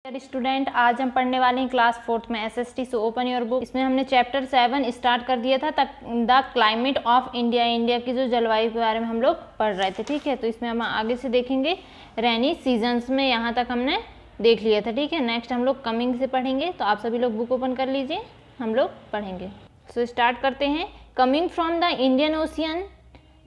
Student, आज हम पढ़ने वाले हैं क्लास 4th में एसएसटी से ओपन योर बुक। इसमें हमने चैप्टर 7 स्टार्ट कर दिया था the climate of India. India की जो जलवायु के बारे में हम लोग पढ़ रहे थे, ठीक है। तो इसमें हम आगे से देखेंगे रेनी सीजन्स में, यहाँ तक हमने देख लिया था, ठीक है। नेक्स्ट हम लोग कमिंग से पढ़ेंगे, तो आप सभी लोग बुक ओपन कर लीजिए, हम लोग पढ़ेंगे। सो स्टार्ट करते हैं। Coming from the Indian Ocean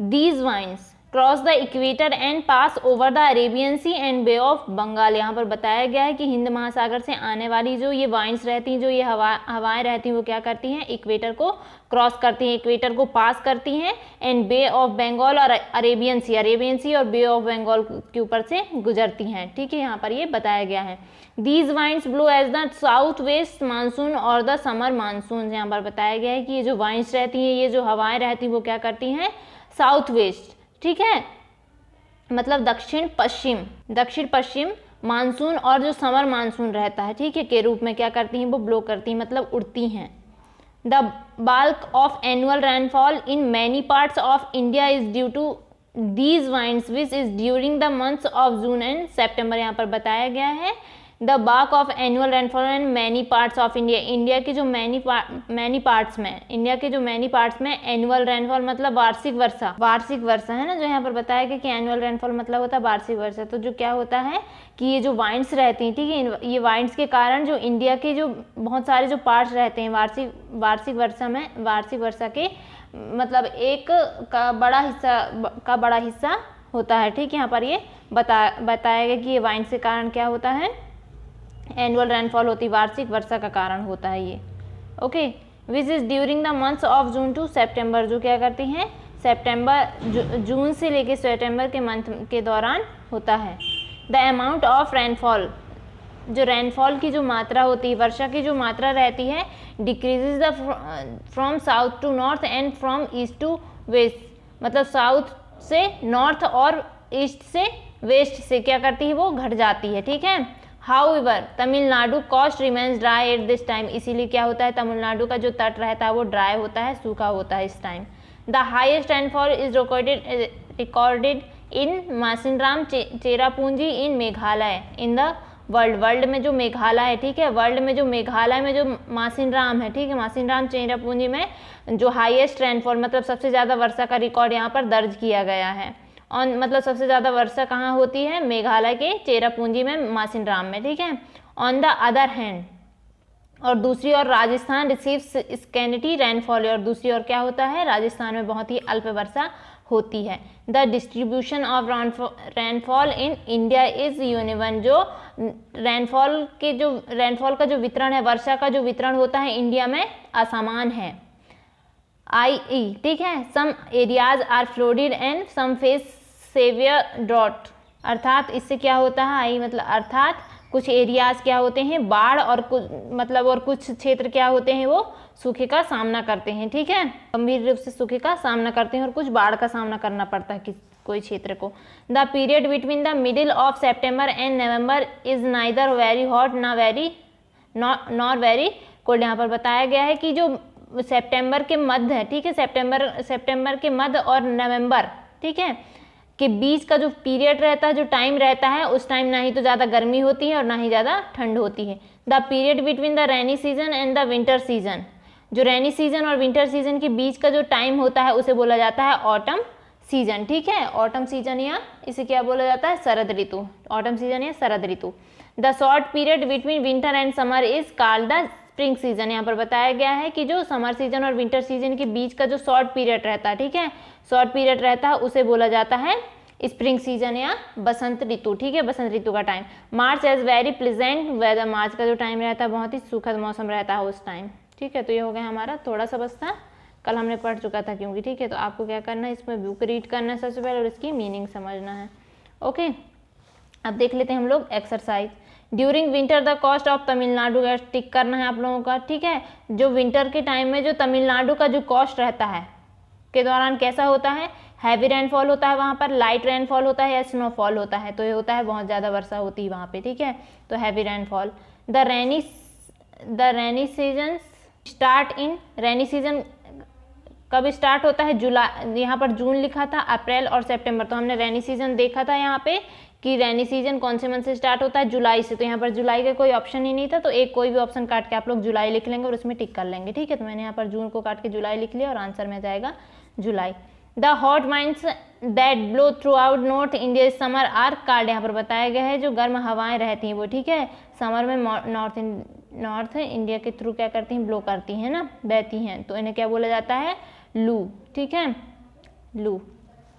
these winds cross the equator and pass over the Arabian Sea and Bay of Bengal. यहाँ पर बताया गया है कि हिंद महासागर से आने वाली जो ये वाइन्स रहती हैं, जो ये हवाएं रहती हैं, वो क्या करती हैं, इक्वेटर को क्रॉस करती हैं, इक्वेटर को पास करती हैं, एंड बे ऑफ बंगाल और अरेबियन सी और बे ऑफ बंगाल के ऊपर से गुजरती हैं, ठीक है। यहाँ पर ये बताया गया है। These winds blow as the south west monsoon और द समर मानसून। यहाँ पर बताया गया है कि ये जो वाइन्स रहती हैं, ये जो हवाएं रहती हैं, वो क्या करती हैं, साउथ वेस्ट, ठीक है, मतलब दक्षिण पश्चिम मानसून और जो समर मानसून रहता है, ठीक है, के रूप में क्या करती हैं, वो ब्लो करती हैं, मतलब उड़ती हैं। The bulk of annual rainfall in many parts of India is due to these winds which is during the months of June and September. यहाँ पर बताया गया है the bulk of annual rainfall in many parts of India. India के जो many parts में annual rainfall मतलब वार्षिक वर्षा है ना, जो यहाँ पर बताया गया कि एनुअल रेनफॉल मतलब होता है वार्षिक वर्षा। तो जो क्या होता है कि ये जो वाइन्स रहती हैं, ठीक है, ये वाइन्स के कारण जो इंडिया के जो बहुत सारे जो पार्ट्स रहते हैं वार्षिक वर्षा के मतलब एक का बड़ा हिस्सा होता है, ठीक है। यहाँ पर ये बताया गया कि ये वाइन्स के कारण क्या होता है, एनुअल रेनफॉल होती, वार्षिक वर्षा का कारण होता है ये, okay. Which is during the months of June to September, जो क्या करती हैं, जून से लेके सितंबर के मंथ के दौरान होता है। द अमाउंट ऑफ रेनफॉल, जो रेनफॉल की जो मात्रा होती है, वर्षा की जो मात्रा रहती है, decreases the from south to north and from east to west, मतलब साउथ से नॉर्थ और ईस्ट से वेस्ट से क्या करती है, वो घट जाती है, ठीक है। However Tamil Nadu coast remains dry at this time, इसीलिए क्या होता है, तमिलनाडु का जो तट रहता है वो ड्राई होता है, सूखा होता है इस time. The highest rainfall is recorded in Mawsynram Cherrapunji in Meghalaya in the world में जो मेघालय है, ठीक है, वर्ल्ड में जो मेघालय में जो मासिनराम है, ठीक है, मासिनराम चेरापूंजी में जो हाईएस्ट रेनफॉल मतलब सबसे ज़्यादा वर्षा का रिकॉर्ड यहाँ पर दर्ज किया गया है। और मतलब सबसे ज़्यादा वर्षा कहाँ होती है, मेघालय के चेरापूंजी में, मासिनराम में, ठीक है। ऑन द अदर हैंड, और दूसरी ओर राजस्थान रिसीव्स स्कैनिटी रेनफॉल, और दूसरी ओर क्या होता है, राजस्थान में बहुत ही अल्प वर्षा होती है। The distribution of rainfall in India is uneven, जो रेनफॉल का जो वितरण है, वर्षा का जो वितरण होता है इंडिया में असमान है। आई.ई. ठीक है, some areas are flooded and some face severe drought, अर्थात इससे क्या होता है, आई मतलब अर्थात कुछ एरियाज क्या होते हैं, बाढ़, और कुछ क्षेत्र क्या होते हैं, वो सूखे का सामना करते हैं, ठीक है, गंभीर रूप से सूखे का सामना करते हैं और कुछ बाढ़ का सामना करना पड़ता है कोई क्षेत्र को। The period between the middle of September and November is neither very hot nor very cold. यहाँ पर बताया गया है कि जो सितंबर के मध्य है, ठीक है, सितंबर के मध्य और नवंबर, ठीक है, के बीच का जो पीरियड रहता है, जो टाइम रहता है, उस टाइम ना ही तो ज़्यादा गर्मी होती है और ना ही ज़्यादा ठंड होती है। The period between the rainy season and the winter season, जो रेनी सीजन और विंटर सीजन के बीच का जो टाइम होता है उसे बोला जाता है ऑटम सीजन, ठीक है, ऑटम सीजन या इसे क्या बोला जाता है, शरद ऋतु, ऑटम सीजन या शरद ऋतु। The short period between winter and summer is called the spring season. यहाँ पर बताया गया है कि जो समर सीजन और विंटर सीजन के बीच का जो शॉर्ट पीरियड रहता है, ठीक है, शॉर्ट पीरियड रहता है, उसे बोला जाता है स्प्रिंग सीजन या बसंत ऋतु, ठीक है, बसंत ऋतु का टाइम। मार्च एज वेरी प्लेजेंट वेदर, मार्च का जो टाइम रहता है बहुत ही सुखद मौसम रहता है उस टाइम, ठीक है। तो ये हो गया हमारा थोड़ा सा बस्ता, कल हमने पढ़ चुका था क्योंकि, ठीक है। तो आपको क्या करना है, इसमें बुक रीड करना है सबसे पहले और इसकी मीनिंग समझना है, ओके। अब देख लेते हैं हम लोग exercise. During winter the coast of Tamil Nadu, tick करना है आप लोगों का, ठीक है। जो विंटर के टाइम में जो तमिलनाडु का जो कॉस्ट रहता है के दौरान कैसा होता है, हैवी रेनफॉल होता है वहाँ पर, लाइट रेनफॉल होता है या स्नोफॉल होता है, तो ये होता है बहुत ज़्यादा वर्षा होती है वहाँ पे, ठीक है, तो heavy rainfall. The rainy season start in, rainy season कब स्टार्ट होता है, जुलाई, यहाँ पर जून लिखा था, अप्रैल और सितंबर, तो हमने रेनी सीजन देखा था यहाँ पे कि रेनी सीजन कौन से मंथ से स्टार्ट होता है, जुलाई से। तो यहाँ पर जुलाई का कोई ऑप्शन ही नहीं था, तो एक कोई भी ऑप्शन काट के आप लोग जुलाई लिख लेंगे और उसमें टिक कर लेंगे, ठीक है। तो मैंने यहाँ पर जून को काट के जुलाई लिख लिया और आंसर में जाएगा जुलाई। The hot winds that blow throughout north India summer are called, यहाँ पर बताया गया है जो गर्म हवाएं रहती हैं वो, ठीक है, समर में नॉर्थ इंडिया के थ्रू क्या करती हैं, ब्लो करती हैं ना, बहती हैं, तो इन्हें क्या बोला जाता है, लू, ठीक है, लू।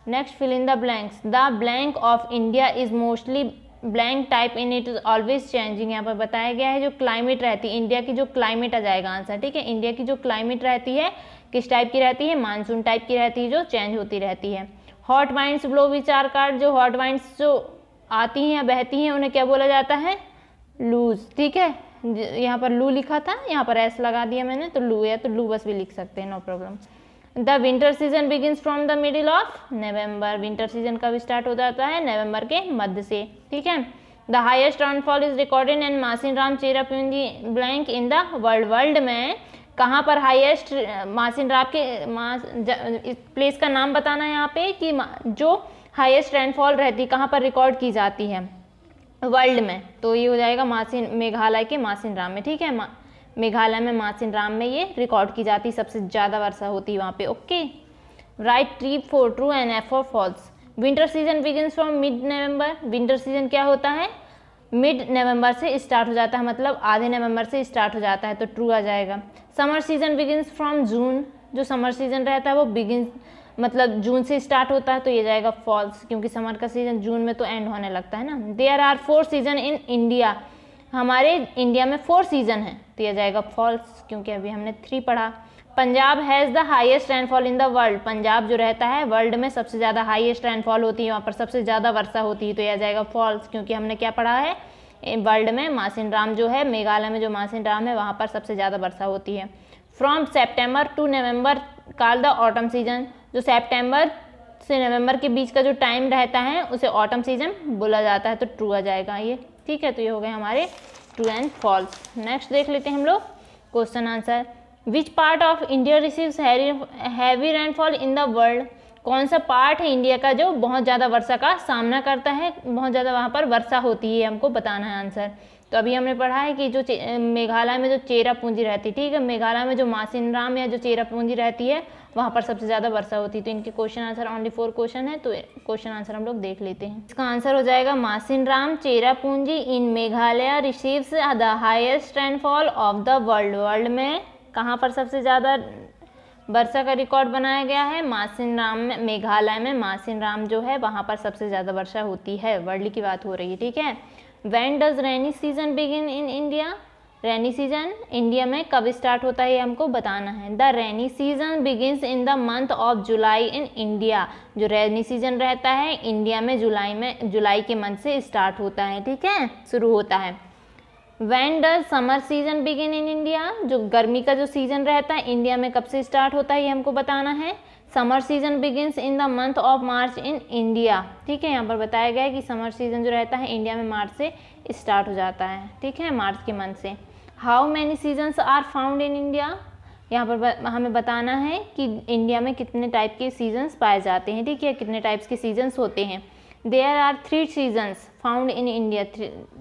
Next, fill in the blanks. The blank of India is mostly blank type in it is always changing, यहाँ पर बताया गया है जो क्लाइमेट रहती है इंडिया की, जो क्लाइमेट आ जाएगा आंसर, ठीक है। इंडिया की जो क्लाइमेट रहती है किस टाइप की रहती है, मानसून टाइप की रहती है, जो चेंज होती रहती है। Hot winds blow which are called, जो हॉट वाइंड्स जो आती हैं या बहती हैं उन्हें क्या बोला जाता है, लूज, ठीक है। यहाँ पर लू लिखा था, यहाँ पर एस लगा दिया मैंने, तो लू है तो लू बस भी लिख सकते हैं, no problem. The winter season begins from the middle of November, winter season कब स्टार्ट हो जाता है, नवंबर के मध्य से, ठीक है। The highest rainfall is recorded in Mawsynram Cherrapunji blank in the world, world में कहाँ पर हाईएस्ट, मासिनराम के प्लेस का नाम बताना है यहाँ पे कि जो हाईएस्ट रेनफॉल रहती है कहाँ पर रिकॉर्ड की जाती है वर्ल्ड में, तो ये हो जाएगा मेघालय के मासिनराम में, ठीक है। मेघालय में मासिनराम में ये रिकॉर्ड की जाती है, सबसे ज़्यादा वर्षा होती है वहाँ पे, okay. Write T for true and F for false. Winter season begins from mid November, winter season क्या होता है, मिड नवंबर से स्टार्ट हो जाता है, मतलब आधे नवंबर से स्टार्ट हो जाता है, तो ट्रू आ जाएगा। Summer season begins from June, जो समर सीजन रहता है वो बिगिंस मतलब जून से स्टार्ट होता है, तो ये जाएगा फॉल्स, क्योंकि समर का सीजन जून में तो एंड होने लगता है ना। There are 4 season in India, हमारे इंडिया में 4 सीजन है, तो ये जाएगा फॉल्स, क्योंकि अभी हमने 3 पढ़ा। Punjab has the highest rainfall in the world, Punjab जो रहता है वर्ल्ड में सबसे ज़्यादा हाईएस्ट रेनफॉल होती है, वहाँ पर सबसे ज़्यादा वर्षा होती है, तो यह जाएगा फॉल्स, क्योंकि हमने क्या पढ़ा है, वर्ल्ड में मासिनराम जो है, मेघालय में जो मासिनराम है वहाँ पर सबसे ज़्यादा वर्षा होती है। From September two November called the autumn season, जो सेप्टेम्बर से नवंबर के बीच का जो टाइम रहता है उसे ऑटम सीजन बोला जाता है, तो ट्रू आ जाएगा ये, ठीक है। तो ये हो गए हमारे ट्रू एंड फॉल्स। नेक्स्ट देख लेते हैं हम लोग question answer. Which part of India receives heavy rainfall in the world, कौन सा पार्ट है इंडिया का जो बहुत ज़्यादा वर्षा का सामना करता है, बहुत ज़्यादा वहाँ पर वर्षा होती है, हमको बताना है आंसर। तो अभी हमने पढ़ा है कि जो मेघालय में जो चेरापूंजी रहती है, ठीक है, मेघालय में जो मासिनराम या जो चेरापूंजी रहती है वहाँ पर सबसे ज़्यादा वर्षा होती है, तो इनके क्वेश्चन आंसर ओनली 4 क्वेश्चन है, तो क्वेश्चन आंसर हम लोग देख लेते हैं। इसका आंसर हो जाएगा Mawsynram Cherrapunji in Meghalaya receives the highest rainfall of the world, world में कहाँ पर सबसे ज़्यादा वर्षा का रिकॉर्ड बनाया गया है, मासिनराम में, मेघालय में मासिनराम जो है वहाँ पर सबसे ज़्यादा वर्षा होती है, वर्ल्ड की बात हो रही है, ठीक है। When does rainy season begin in India, rainy season India में कब स्टार्ट होता है ये हमको बताना है। The rainy season begins in the month of July in India, जो रेनी सीजन रहता है इंडिया में जुलाई के मंथ से स्टार्ट होता है, ठीक है, शुरू होता है। When does summer season begin in India, जो गर्मी का जो सीजन रहता है इंडिया में कब से स्टार्ट होता है ये हमको बताना है। Summer season begins in the month of March in India, ठीक है, यहाँ पर बताया गया है कि समर सीजन जो रहता है इंडिया में मार्च से स्टार्ट हो जाता है, ठीक है, मार्च के मंथ से। How many seasons are found in India, यहाँ पर हमें बताना है कि इंडिया में कितने टाइप के सीजन्स पाए जाते हैं, ठीक है, कितने टाइप्स के सीजन्स होते हैं। There are 3 seasons found in India,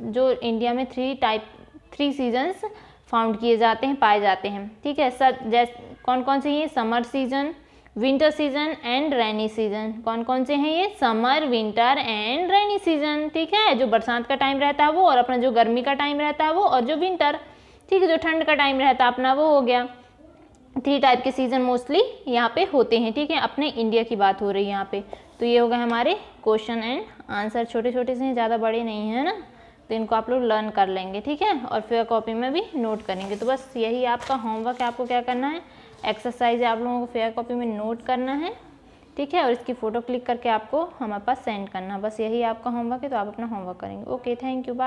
जो इंडिया में 3 सीजन्स फाउंड किए जाते हैं, पाए जाते हैं, ठीक है। जैसे कौन कौन से ये, summer season, winter season and rainy season, कौन कौन से हैं ये, summer, winter and rainy season, ठीक है, जो बरसात का टाइम रहता है वो, और अपना जो गर्मी का टाइम रहता है वो, और जो विंटर, ठीक है, जो ठंड का टाइम रहता है अपना वो हो गया। 3 टाइप के सीजन मोस्टली यहाँ पे होते हैं, ठीक है, अपने इंडिया की बात हो रही है यहाँ पे। तो ये हो गए हमारे क्वेश्चन एंड आंसर, छोटे छोटे से हैं, ज़्यादा बड़े नहीं है ना, तो इनको आप लोग लर्न कर लेंगे, ठीक है, और फिर कॉपी में भी नोट करेंगे। तो बस यही आपका होमवर्क है, आपको क्या करना है, एक्सरसाइज आप लोगों को फेयर कॉपी में नोट करना है, ठीक है, और इसकी फ़ोटो क्लिक करके आपको हमारे पास सेंड करना, बस यही आपका होमवर्क है। तो आप अपना होमवर्क करेंगे। Okay, thank you, bye.